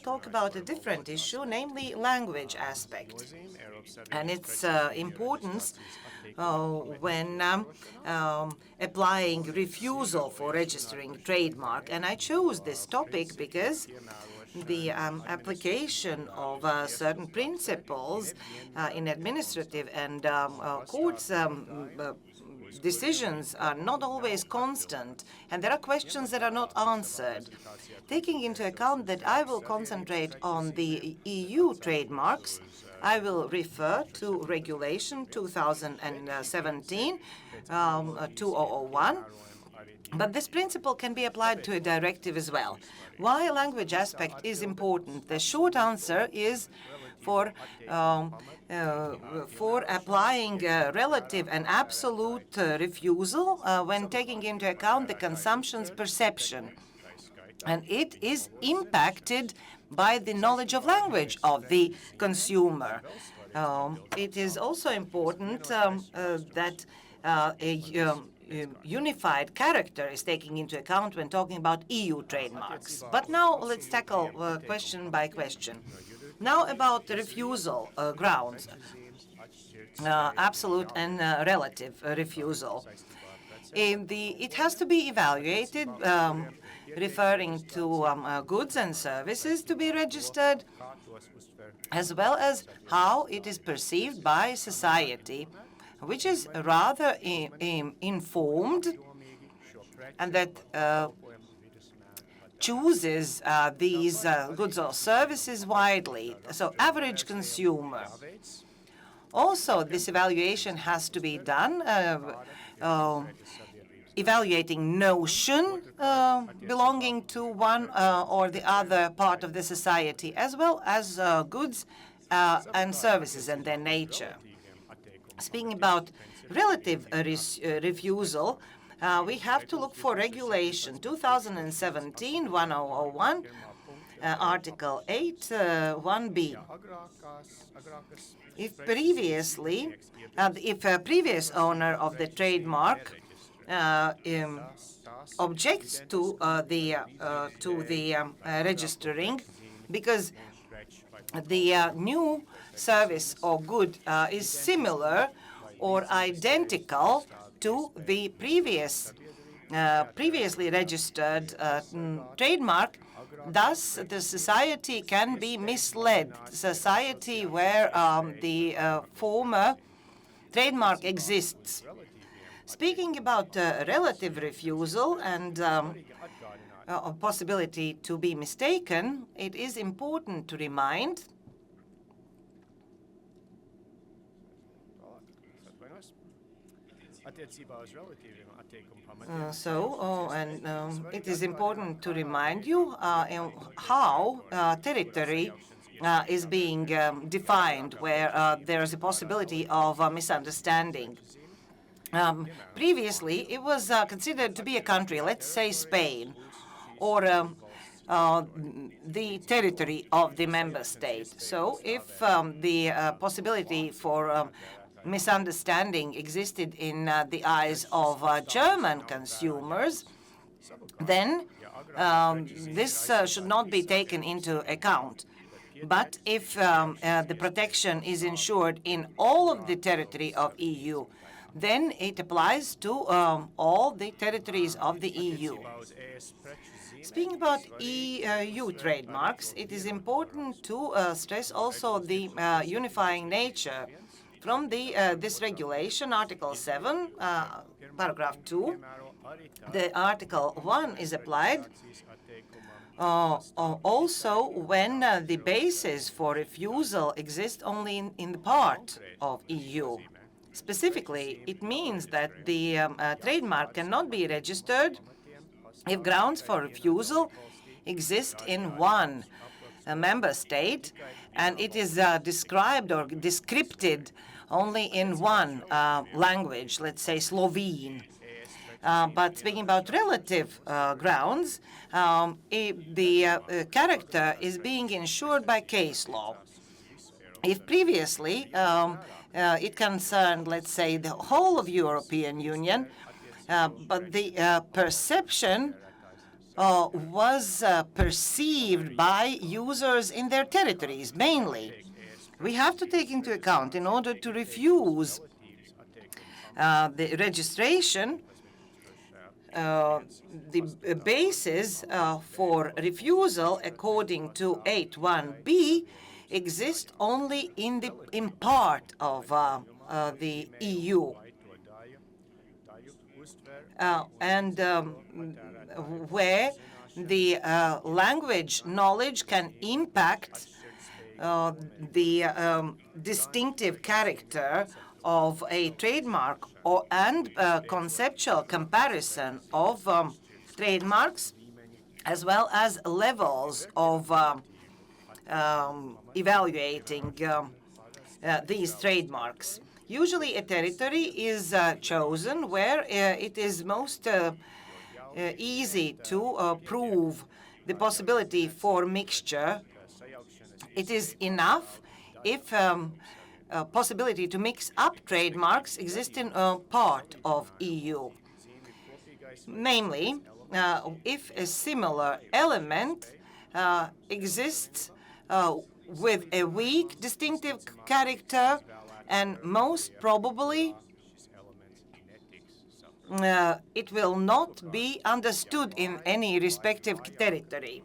talk about a different issue, namely language aspect, and its importance when applying refusal for registering trademark. And I chose this topic because the application of certain principles in administrative and courts decisions are not always constant, and there are questions that are not answered. Taking into account that I will concentrate on the EU trademarks, I will refer to Regulation 2017-2001, but this principle can be applied to a directive as well. Why language aspect is important? The short answer is for applying relative and absolute refusal when taking into account the consumption's perception. And it is impacted by the knowledge of language of the consumer. It is also important that a unified character is taken into account when talking about EU trademarks. But now let's tackle question by question. Now about the refusal grounds, absolute and relative refusal. It has to be evaluated, referring to goods and services to be registered, as well as how it is perceived by society, which is rather informed and that chooses these goods or services widely. So average consumer. Also, this evaluation has to be done evaluating notion belonging to one or the other part of the society, as well as goods and services and their nature. Speaking about relative refusal, we have to look for Regulation 2017-1001, Article 8, 1b. If a previous owner of the trademark objects to the registering because the new service or good is similar or identical to the previously registered trademark, thus the society can be misled. Society where the former trademark exists. Speaking about relative refusal and a possibility to be mistaken, it is important to remind it is important to remind you how territory is being defined, where there is a possibility of misunderstanding. Previously, it was considered to be a country, let's say Spain, or the territory of the member state. So if the possibility for misunderstanding existed in the eyes of German consumers, then this should not be taken into account. But if the protection is ensured in all of the territory of EU, then it applies to all the territories of the EU. Speaking about EU trademarks, it is important to stress also the unifying nature. From this regulation, Article 7, Paragraph 2, the Article 1 is applied also when the basis for refusal exists only in the part of EU. Specifically, it means that the trademark cannot be registered if grounds for refusal exist in one member state and it is described or descripted only in one language, let's say Slovene. But speaking about relative grounds, the character is being ensured by case law. If previously it concerned, let's say, the whole of European Union, but the perception was perceived by users in their territories, mainly. We have to take into account, in order to refuse the registration, the basis for refusal according to 8.1b exist only in part of the EU. And where the language knowledge can impact the distinctive character of a trademark and conceptual comparison of trademarks, as well as levels of evaluating these trademarks. Usually a territory is chosen where it is most easy to prove the possibility for mixture. It is enough if a possibility to mix up trademarks exists in a part of EU. Namely, if a similar element exists with a weak distinctive character, and most probably it will not be understood in any respective territory.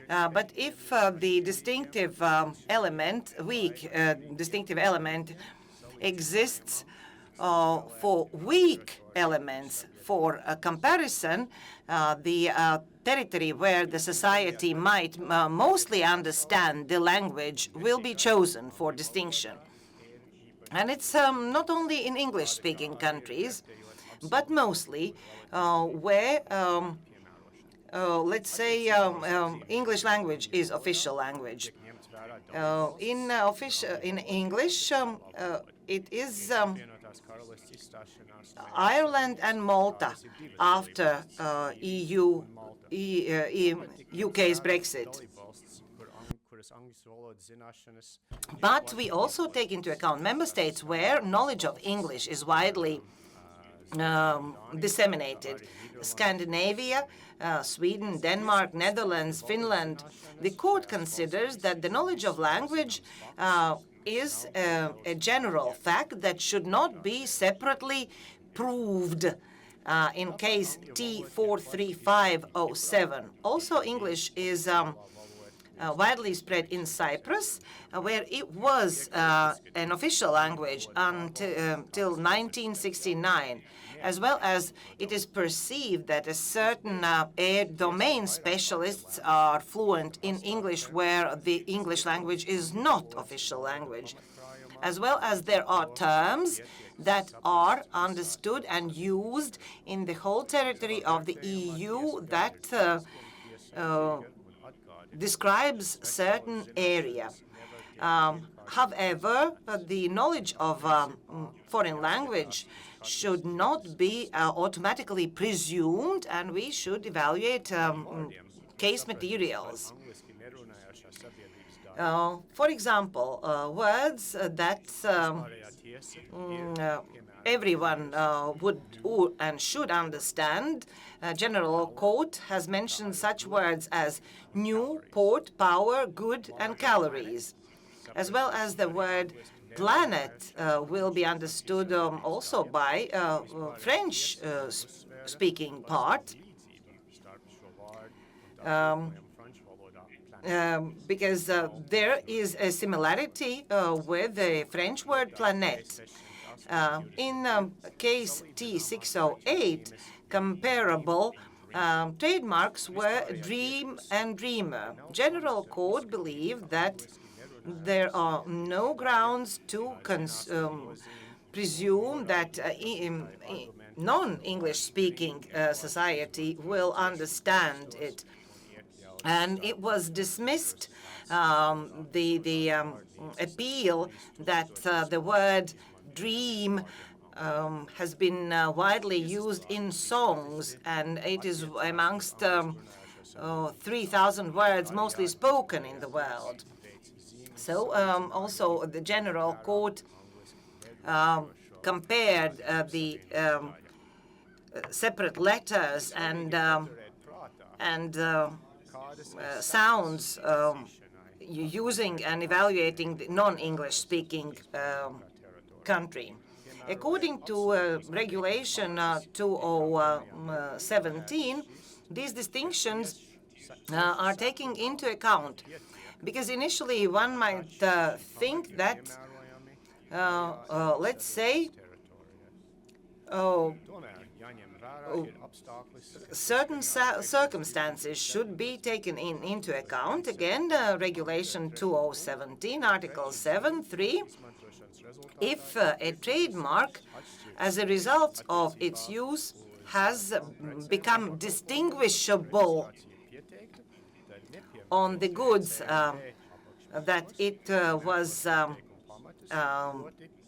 But if the distinctive element, weak distinctive element, exists for weak elements for a comparison, the territory where the society might mostly understand the language will be chosen for distinction. And it's not only in English-speaking countries, but mostly where, let's say, English language is official language. In English, it is Ireland and Malta after UK's Brexit. But we also take into account member states where knowledge of English is widely disseminated. Scandinavia, Sweden, Denmark, Netherlands, Finland. The court considers that the knowledge of language is a general fact that should not be separately proved in case T43507. Also, English is widely spread in Cyprus, where it was an official language until 1969, as well as it is perceived that a certain domain specialists are fluent in English where the English language is not official language, as well as there are terms that are understood and used in the whole territory of the EU that describes certain area. However, the knowledge of foreign language should not be automatically presumed, and we should evaluate case materials. For example, words that everyone would and should understand. General Court has mentioned such words as new, port, power, good, and calories, as well as the word planet will be understood also by French-speaking part, because there is a similarity with the French word planète. In case T608, comparable trademarks were dream and dreamer. General Court believed that there are no grounds to presume that non-English speaking society will understand it. And it was dismissed, the appeal that the word dream has been widely used in songs, and it is amongst 3,000 words mostly spoken in the world. So also the General Court compared the separate letters and and sounds using and evaluating the non-English speaking country. According to Regulation 2017, these distinctions are taken into account, because initially one might think that, let's say, certain circumstances should be taken into account. Again, Regulation 2017, Article 7.3, if a trademark, as a result of its use, has become distinguishable on the goods that it was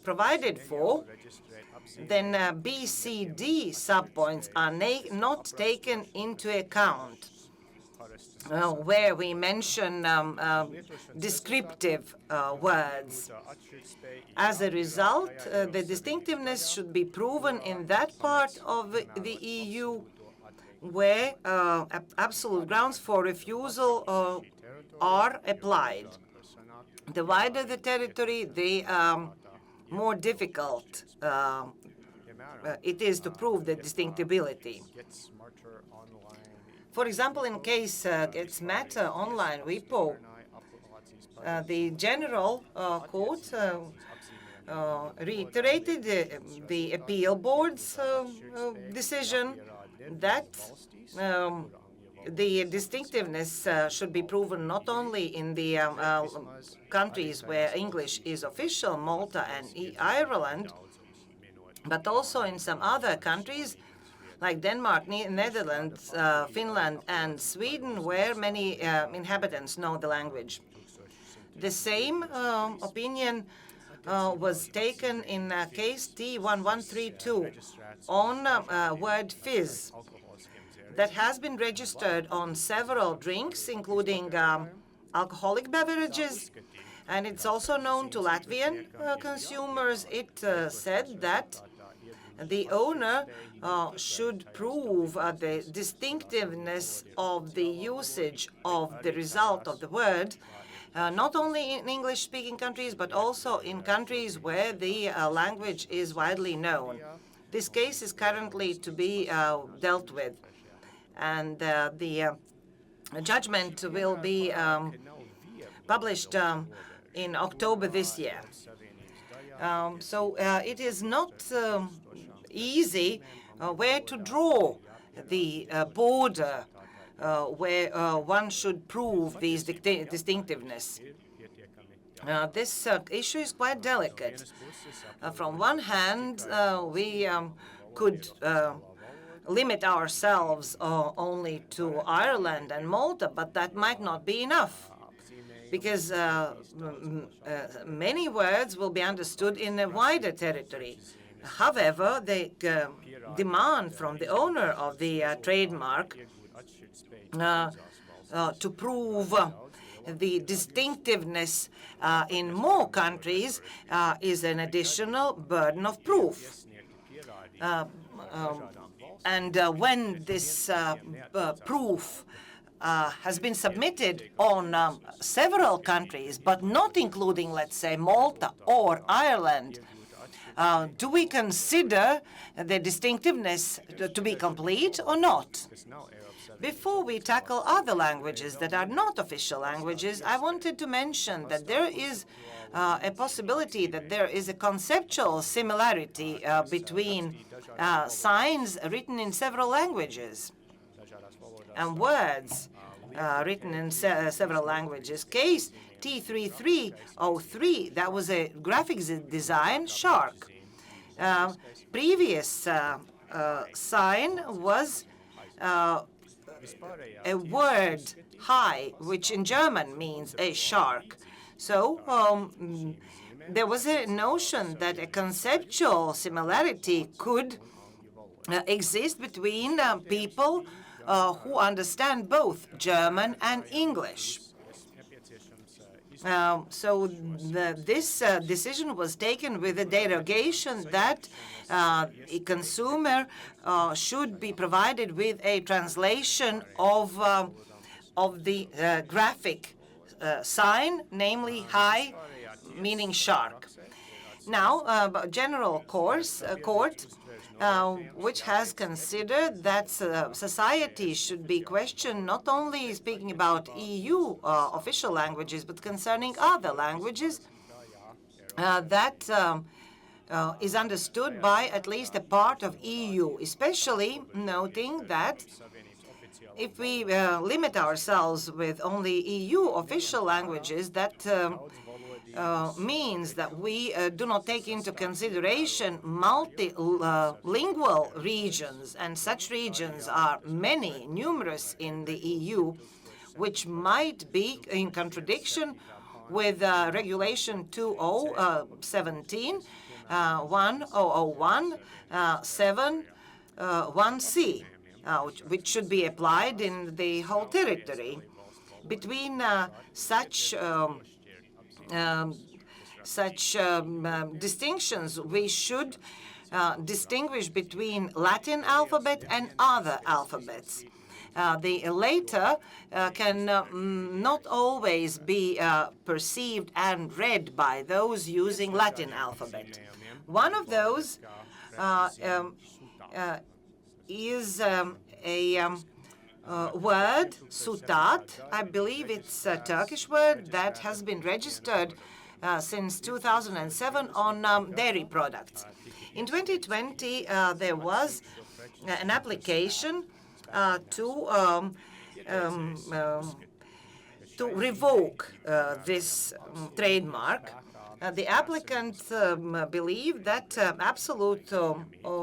provided for, then B, C, D subpoints are not taken into account where we mention descriptive words. As a result, the distinctiveness should be proven in that part of the EU where absolute grounds for refusal are applied. The wider the territory, the more difficult it is to prove the distinctibility. For example, in case Gets Matter online repo, the General Court reiterated the appeal board's decision that the distinctiveness should be proven not only in the countries where English is official, Malta and Ireland, but also in some other countries like Denmark, Netherlands, Finland, and Sweden, where many inhabitants know the language. The same opinion was taken in case T1132 on word fizz that has been registered on several drinks, including alcoholic beverages, and it's also known to Latvian consumers. It said that the owner should prove the distinctiveness of the usage of the result of the word, not only in English-speaking countries, but also in countries where the language is widely known. This case is currently to be dealt with, and the judgment will be published in October this year. So it is not easy where to draw the border where one should prove these distinctiveness. This issue is quite delicate. From one hand, we could limit ourselves only to Ireland and Malta, but that might not be enough, because many words will be understood in a wider territory. However, the demand from the owner of the trademark to prove the distinctiveness in more countries is an additional burden of proof. And when this proof has been submitted on several countries, but not including, let's say, Malta or Ireland, do we consider the distinctiveness to be complete or not? Before we tackle other languages that are not official languages, I wanted to mention that there is a possibility that there is a conceptual similarity between signs written in several languages and words written in several languages. Case T3303, that was a graphics design shark. Previous sign was a word high, which in German means a shark. So there was a notion that a conceptual similarity could exist between people who understand both German and English. This decision was taken with a derogation that a consumer should be provided with a translation of the graphic sign, namely high, meaning shark. Now, General Court, which has considered that society should be questioned not only speaking about EU official languages, but concerning other languages that is understood by at least a part of EU, especially noting that if we limit ourselves with only EU official languages, that means that we do not take into consideration multilingual regions, and such regions are many, numerous in the EU, which might be in contradiction with Regulation 2017 1001 7(1)(c), which should be applied in the whole territory. Between such distinctions, we should distinguish between Latin alphabet and other alphabets. The latter can not always be perceived and read by those using Latin alphabet. One of those is a word, sutat. I believe it's a Turkish word that has been registered since 2007 on dairy products. In 2020, there was an application to revoke this trademark. The applicant believed that absolute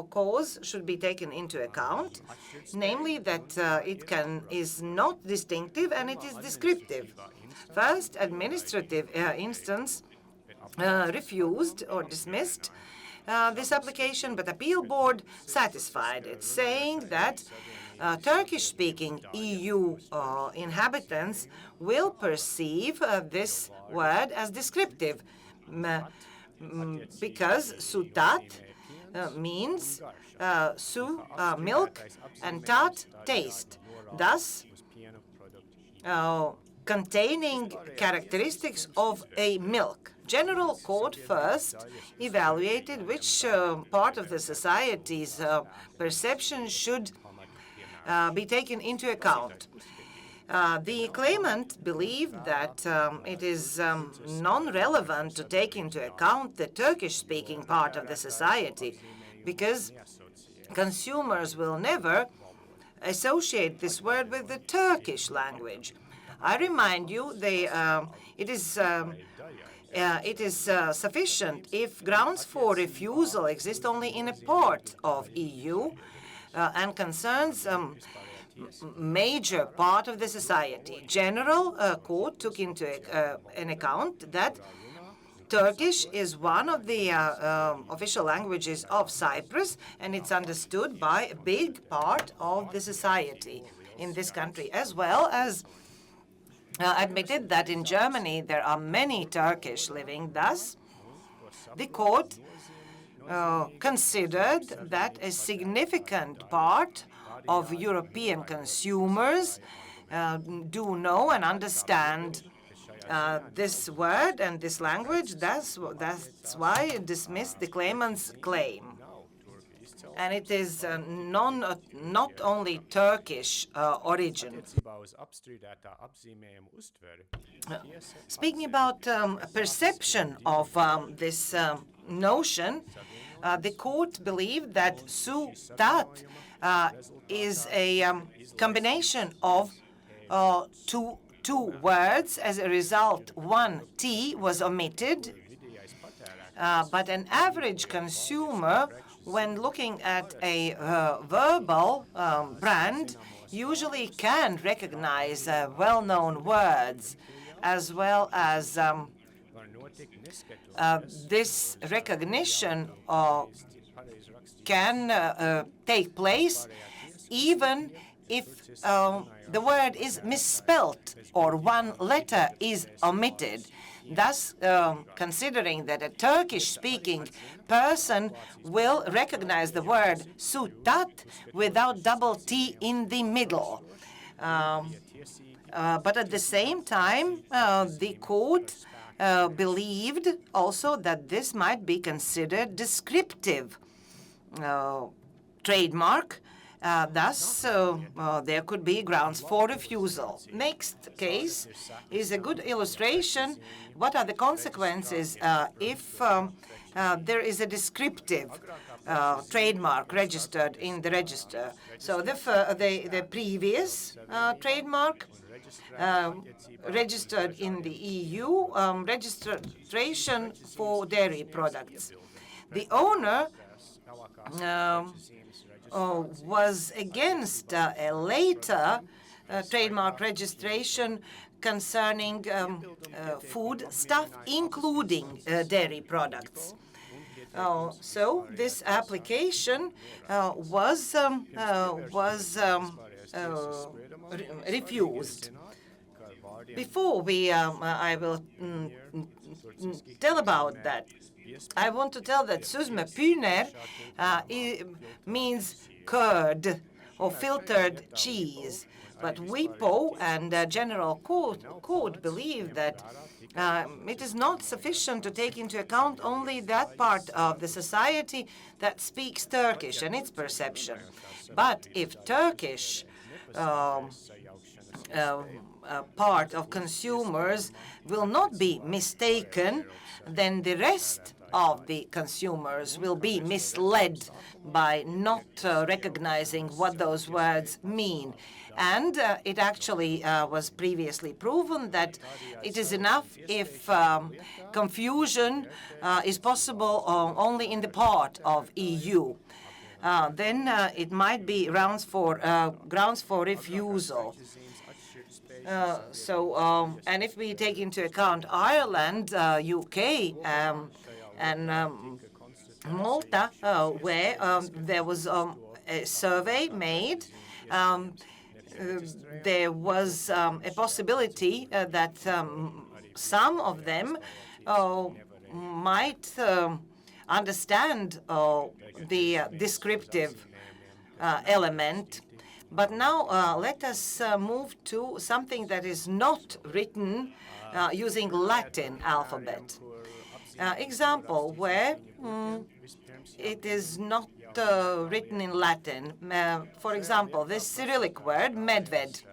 cause should be taken into account, namely that it is not distinctive and it is descriptive. First, administrative instance refused or dismissed this application, but appeal board satisfied it, saying that Turkish-speaking EU inhabitants will perceive this word as descriptive, because sutat means su, milk, and tat, taste, thus containing characteristics of a milk. General Court first evaluated which part of the society's perception should be taken into account. The claimant believed that it is non-relevant to take into account the Turkish-speaking part of the society, because consumers will never associate this word with the Turkish language. I remind you, it is sufficient if grounds for refusal exist only in a part of EU and concerns major part of the society. General Court took into an account that Turkish is one of the official languages of Cyprus, and it's understood by a big part of the society in this country, as well as admitted that in Germany there are many Turkish living. Thus, the court considered that a significant part of European consumers do know and understand this word and this language. That's why it dismissed the claimant's claim. And it is not only Turkish origin. Speaking about perception of this notion, the court believed that su-tat is a combination of two words. As a result, one T was omitted. But an average consumer, when looking at a verbal brand, usually can recognize well-known words, as well as this recognition can take place even if the word is misspelt or one letter is omitted. Thus, considering that a Turkish-speaking person will recognize the word sutat without double T in the middle. But at the same time, the court believed also that this might be considered descriptive trademark. Thus, there could be grounds for refusal. Next case is a good illustration. What are the consequences if there is a descriptive trademark registered in the register? So the previous trademark registered in the EU, registration for dairy products. The owner was against a later trademark registration concerning food stuff, including dairy products. So this application was refused. Before I will tell about that, I want to tell that süzme püner means curd or filtered cheese. But WIPO and General Court believe that it is not sufficient to take into account only that part of the society that speaks Turkish and its perception. But if Turkish part of consumers will not be mistaken, then the rest of the consumers will be misled by not recognizing what those words mean. And it actually was previously proven that it is enough if confusion is possible only in the part of EU. Then it might be grounds for refusal. And if we take into account Ireland, UK, and Malta, where there was a survey made, there was a possibility that some of them might understand the descriptive element. But now let us move to something that is not written using Latin alphabet. Example where it is not written in Latin. For example, this Cyrillic word, medved,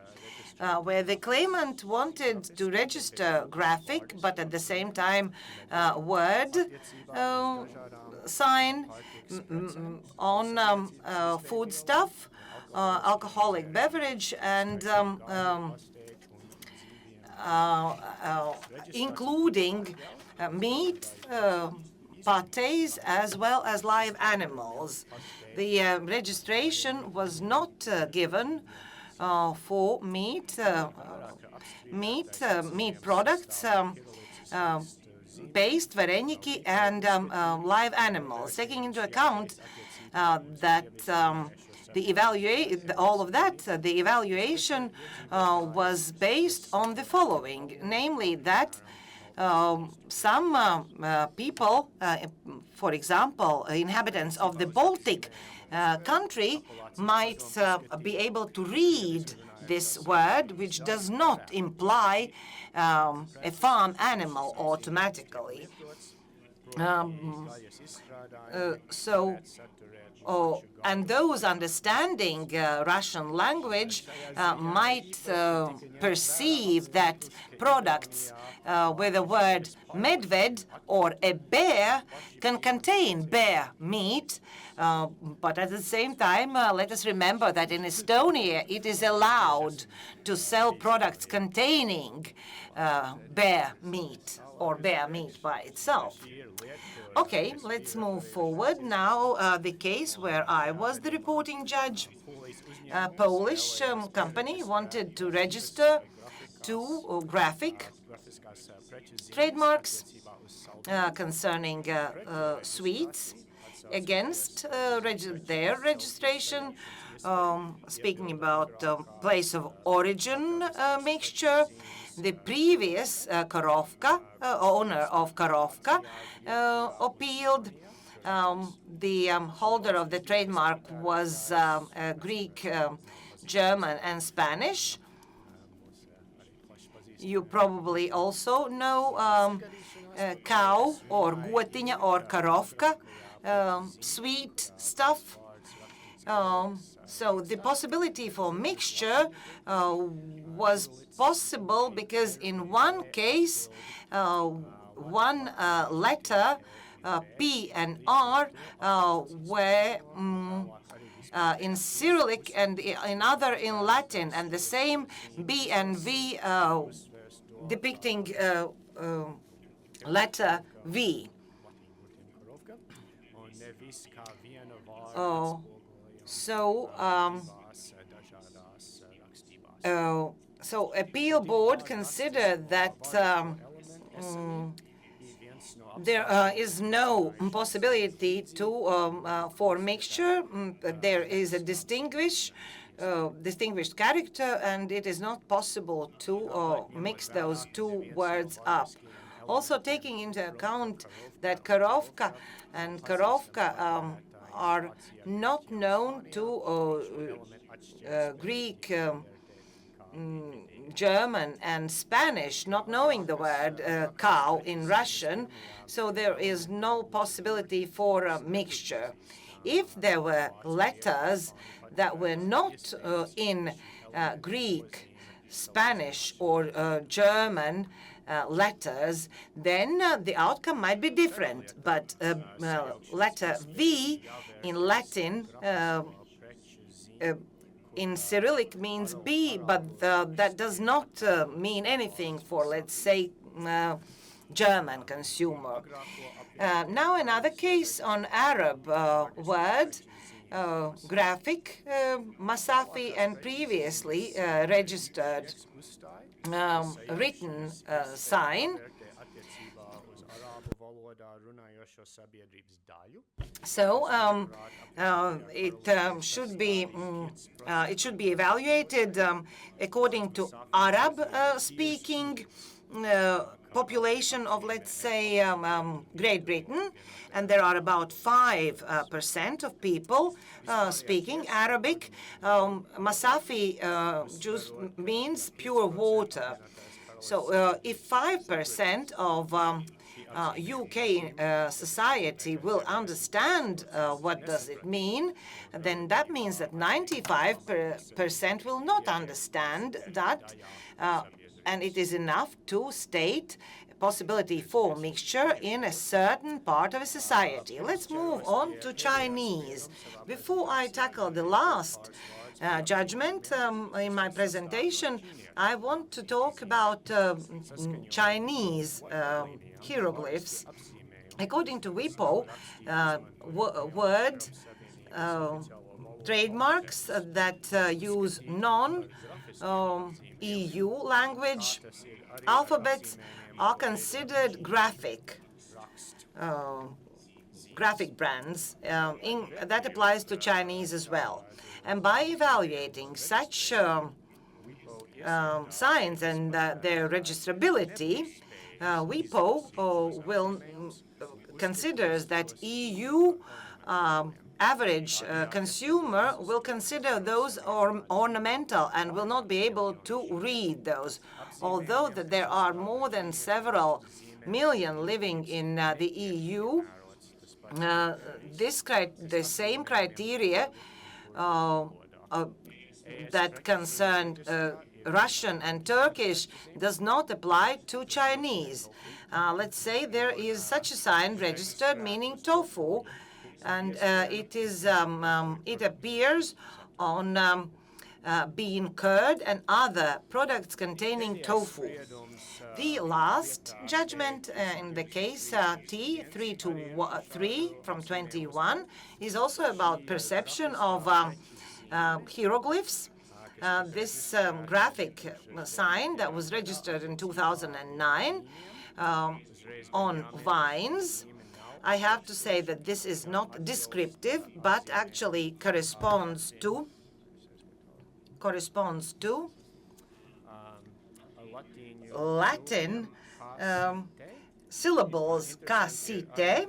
where the claimant wanted to register graphic, but at the same time word sign on foodstuff, alcoholic beverage, and including meat, pâtés, as well as live animals. The registration was not given for meat products, based vareniki, and live animals, taking into account that the evaluation was based on the following, namely that some people, for example, inhabitants of the Baltic country, might be able to read this word, which does not imply a farm animal automatically. And those understanding Russian language might perceive that products with the word medved or a bear can contain bear meat. But at the same time, let us remember that in Estonia, it is allowed to sell products containing bear meat or bear meat by itself. Okay, let's move forward. Now, the case where I was the reporting judge. A Polish company wanted to register two graphic trademarks concerning sweets. Against their registration, speaking about place of origin mixture. The previous owner of Karovka, appealed. The holder of the trademark was Greek, German, and Spanish. You probably also know cow or gotiņa or karovka, sweet stuff. So the possibility for mixture was possible because in one case, one letter, P and R, were in Cyrillic and in other in Latin, and the same B and V depicting letter V. So appeal board considered that there is no possibility to for mixture. There is a distinguished character, and it is not possible to mix those two words up. Also taking into account that Karovka and Karovka are not known to Greek, German, and Spanish, not knowing the word cow in Russian, so there is no possibility for a mixture. If there were letters that were not in Greek, Spanish, or German letters, then the outcome might be different. But letter V in Latin in Cyrillic means B, but that does not mean anything for, let's say, German consumer. Now another case on Arab word, graphic, Masafi, and previously registered written sign. So it should be evaluated according to Arab speaking population of, let's say, Great Britain, and there are about 5% of people speaking Arabic. Masafi just means pure water. So if 5% of UK society will understand what does it mean, then that means that 95% will not understand that, and it is enough to state a possibility for mixture in a certain part of a society. Let's move on to Chinese. Before I tackle the last judgment in my presentation, I want to talk about Chinese hieroglyphs. According to WIPO, word trademarks that use non-EU language alphabets are considered graphic brands. That applies to Chinese as well. And by evaluating such signs and their registrability, WIPO considers that EU average consumer will consider those ornamental and will not be able to read those. Although that there are more than several million living in the EU, the same criteria that concerned Russian and Turkish does not apply to Chinese. Let's say there is such a sign registered meaning tofu, and it appears on bean curd and other products containing tofu. The last judgment in the case T323 from 21 is also about perception of hieroglyphs. This graphic sign that was registered in 2009 on vines. I have to say that this is not descriptive, but actually corresponds to corresponds to Latin syllables "casite,"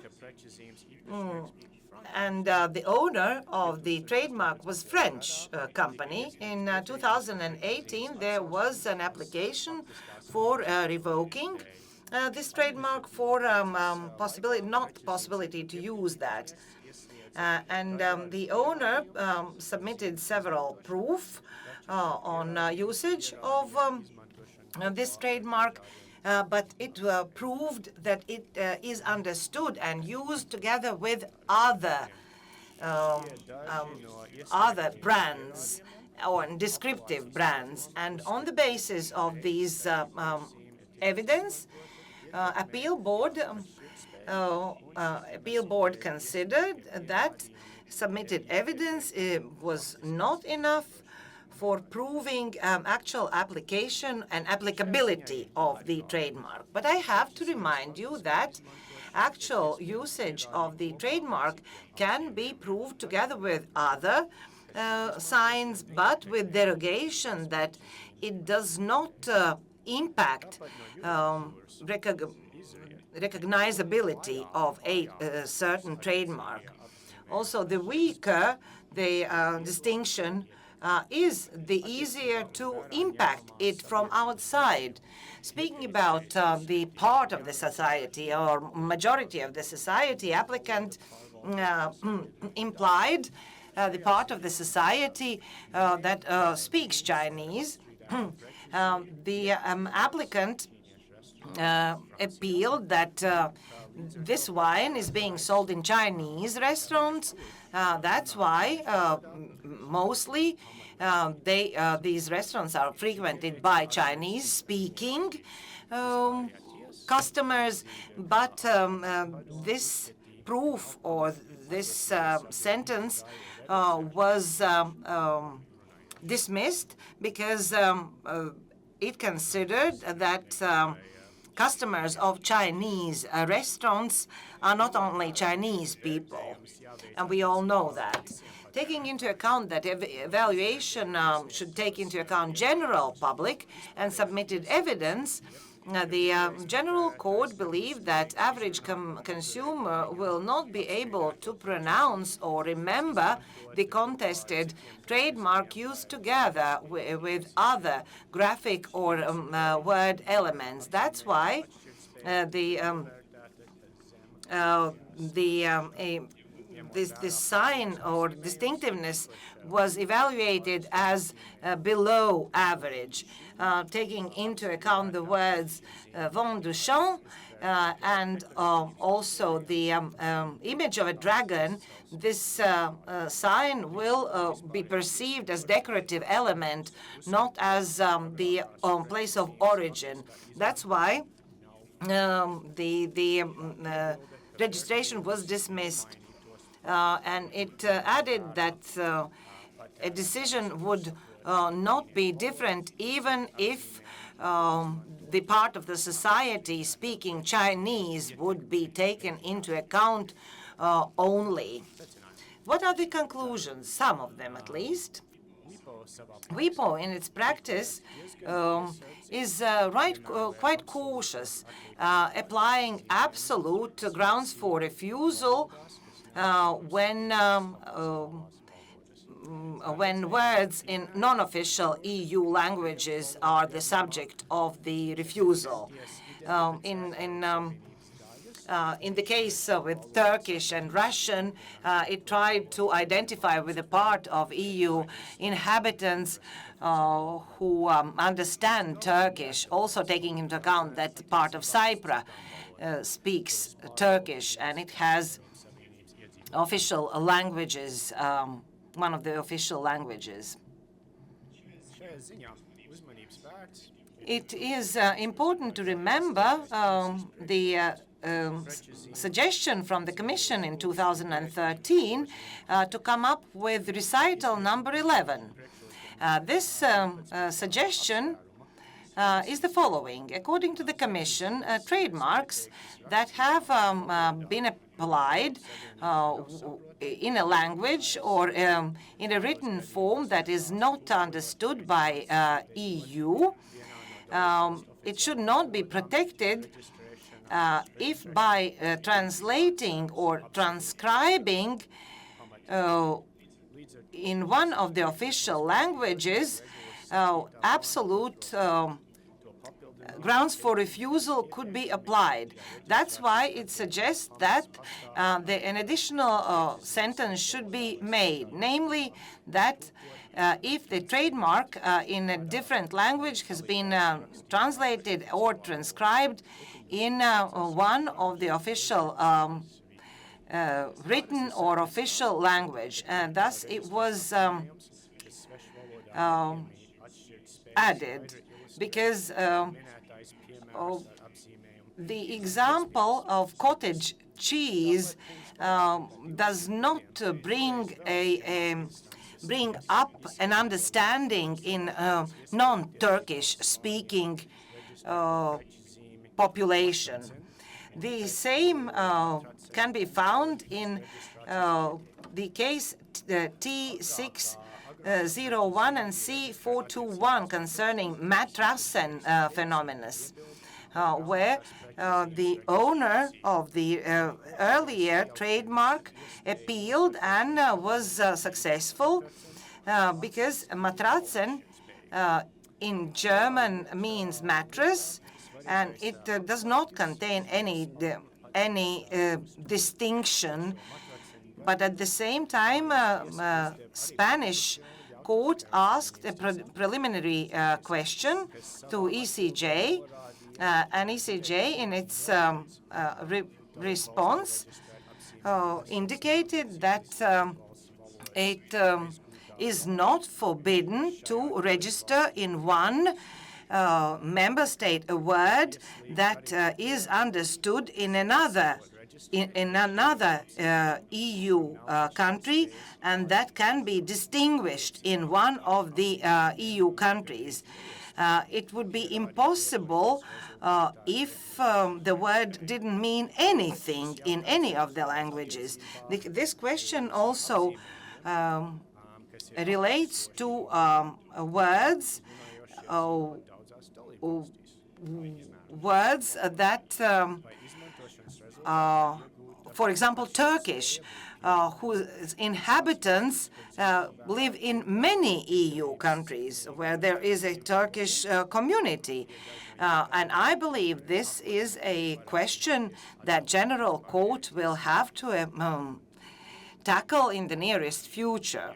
and the owner of the trademark was French company. In 2018, there was an application for revoking this trademark for possibility to use that. And the owner submitted several proof on usage of this trademark, but it proved that it is understood and used together with other brands or descriptive brands. And on the basis of these evidence, appeal board considered that submitted evidence was not enough for proving actual application and applicability of the trademark. But I have to remind you that actual usage of the trademark can be proved together with other signs, but with derogation that it does not impact recognizability of a certain trademark. Also, the weaker the distinction is, the easier to impact it from outside. Speaking about the part of the society or majority of the society, applicant implied the part of the society that speaks Chinese. The applicant appealed that this wine is being sold in Chinese restaurants. That's why mostly these restaurants are frequented by Chinese-speaking customers. But this proof or this sentence was dismissed because it considered that customers of Chinese restaurants are not only Chinese people, and we all know that. Taking into account that evaluation should take into account general public and submitted evidence, the General Court believed that average consumer will not be able to pronounce or remember the contested trademark used together with other graphic or word elements. That's why this sign or distinctiveness was evaluated as below average, taking into account the words vent de champ and also the image of a dragon. This sign will be perceived as decorative element, not as the place of origin. That's why the registration was dismissed. And it added that a decision would not be different even if the part of the society speaking Chinese would be taken into account only. What are the conclusions? Some of them, at least. WIPO, in its practice, is quite cautious, applying absolute grounds for refusal when words in non-official EU languages are the subject of the refusal. In the case with Turkish and Russian, it tried to identify with a part of EU inhabitants who understand Turkish, also taking into account that part of Cyprus speaks Turkish, and it has official languages, one of the official languages. It is important to remember the suggestion from the Commission in 2013 to come up with recital number 11. This suggestion is the following. According to the Commission, trademarks that have been applied in a language or in a written form that is not understood by EU, it should not be protected if by translating or transcribing in one of the official languages, absolute grounds for refusal could be applied. That's why it suggests that an additional sentence should be made, namely that if the trademark in a different language has been translated or transcribed in one of the official written or official language, and thus it was added because the example of cottage cheese does not bring up an understanding in non-Turkish speaking population. The same can be found in the case T601 and C421 concerning Matrassen phenomenon, where the owner of the earlier trademark appealed and was successful because Matratzen in German means mattress, and it does not contain any distinction. But at the same time, Spanish court asked a preliminary question to ECJ, and ECJ in its response indicated that it is not forbidden to register in one member state a word that is understood in another EU country, and that can be distinguished in one of the EU countries. It would be impossible if the word didn't mean anything in any of the languages. This question also relates to words that, for example, Turkish, whose inhabitants live in many EU countries where there is a Turkish community. And I believe this is a question that General Court will have to tackle in the nearest future.